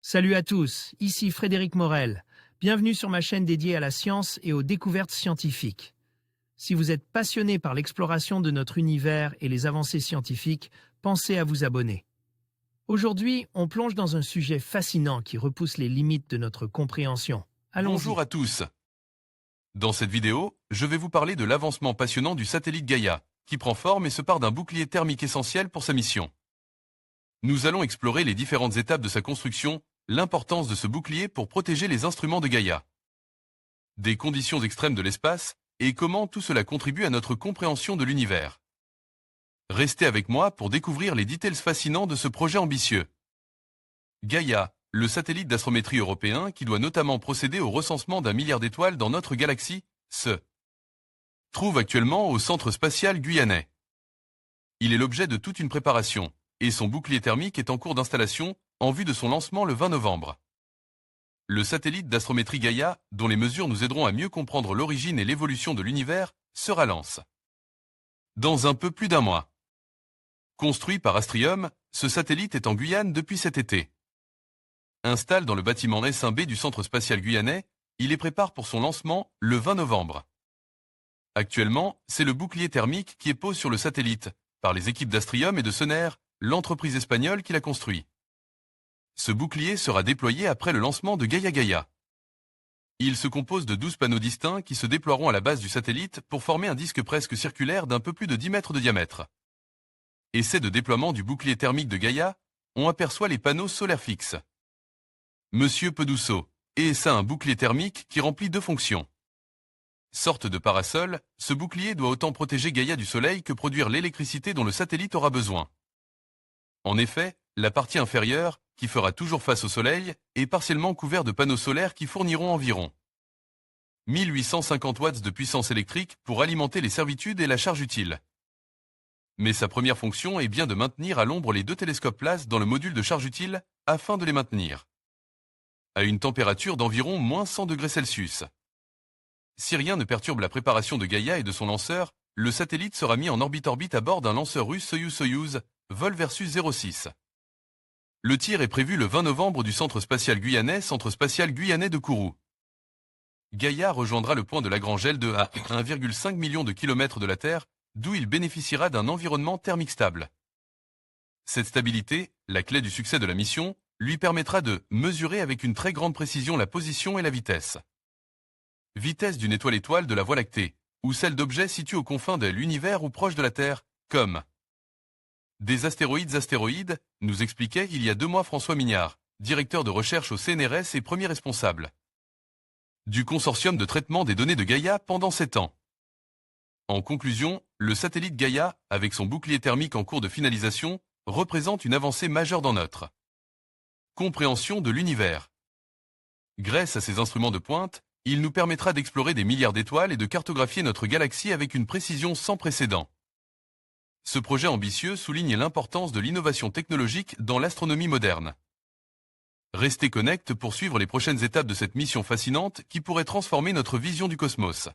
Salut à tous, ici Frédéric Morel. Bienvenue sur ma chaîne dédiée à la science et aux découvertes scientifiques. Si vous êtes passionné par l'exploration de notre univers et les avancées scientifiques, pensez à vous abonner. Aujourd'hui, on plonge dans un sujet fascinant qui repousse les limites de notre compréhension. Allons-y. Bonjour à tous. Dans cette vidéo, je vais vous parler de l'avancement passionnant du satellite Gaïa, qui prend forme et se part d'un bouclier thermique essentiel pour sa mission. Nous allons explorer les différentes étapes de sa construction, l'importance de ce bouclier pour protéger les instruments de Gaïa, des conditions extrêmes de l'espace, et comment tout cela contribue à notre compréhension de l'univers. Restez avec moi pour découvrir les details fascinants de ce projet ambitieux. Gaïa, le satellite d'astrométrie européen qui doit notamment procéder au recensement d'1 milliard d'étoiles dans notre galaxie, se trouve actuellement au centre spatial guyanais. Il est l'objet de toute une préparation, et son bouclier thermique est en cours d'installation en vue de son lancement le 20 novembre. Le satellite d'astrométrie Gaïa, dont les mesures nous aideront à mieux comprendre l'origine et l'évolution de l'univers, sera lancé dans un peu plus d'un mois. Construit par Astrium, ce satellite est en Guyane depuis cet été. Installé dans le bâtiment S1B du centre spatial guyanais, il est prépare pour son lancement le 20 novembre. Actuellement, c'est le bouclier thermique qui est posé sur le satellite, par les équipes d'Astrium et de Soner, l'entreprise espagnole qui l'a construit. Ce bouclier sera déployé après le lancement de Gaïa Gaïa. Il se compose de 12 panneaux distincts qui se déploieront à la base du satellite pour former un disque presque circulaire d'un peu plus de 10 mètres de diamètre. Essai de déploiement du bouclier thermique de Gaïa, on aperçoit les panneaux solaires fixes. Monsieur Pedouceau, et ça un bouclier thermique qui remplit deux fonctions. Sorte de parasol, ce bouclier doit autant protéger Gaïa du soleil que produire l'électricité dont le satellite aura besoin. En effet, la partie inférieure, qui fera toujours face au soleil, est partiellement couverte de panneaux solaires qui fourniront environ 1850 watts de puissance électrique pour alimenter les servitudes et la charge utile. Mais sa première fonction est bien de maintenir à l'ombre les deux télescopes LAS dans le module de charge utile afin de les maintenir à une température d'environ -100 degrés Celsius. Si rien ne perturbe la préparation de Gaïa et de son lanceur, le satellite sera mis en orbite à bord d'un lanceur russe Soyouz, vol versus 06. Le tir est prévu le 20 novembre du centre spatial guyanais, centre spatial guyanais de Kourou. Gaïa rejoindra le point de Lagrange L2 à 1,5 million de kilomètres de la Terre, d'où il bénéficiera d'un environnement thermique stable. Cette stabilité, la clé du succès de la mission, lui permettra de mesurer avec une très grande précision la position et la vitesse. Vitesse d'une étoile de la Voie lactée, ou celle d'objets situés aux confins de l'univers ou proches de la Terre, comme des astéroïdes, nous expliquait il y a 2 mois François Mignard, directeur de recherche au CNRS et premier responsable du consortium de traitement des données de Gaïa pendant 7 ans. En conclusion, le satellite Gaïa, avec son bouclier thermique en cours de finalisation, représente une avancée majeure dans notre compréhension de l'univers. Grâce à ces instruments de pointe, il nous permettra d'explorer des milliards d'étoiles et de cartographier notre galaxie avec une précision sans précédent. Ce projet ambitieux souligne l'importance de l'innovation technologique dans l'astronomie moderne. Restez connectés pour suivre les prochaines étapes de cette mission fascinante qui pourrait transformer notre vision du cosmos.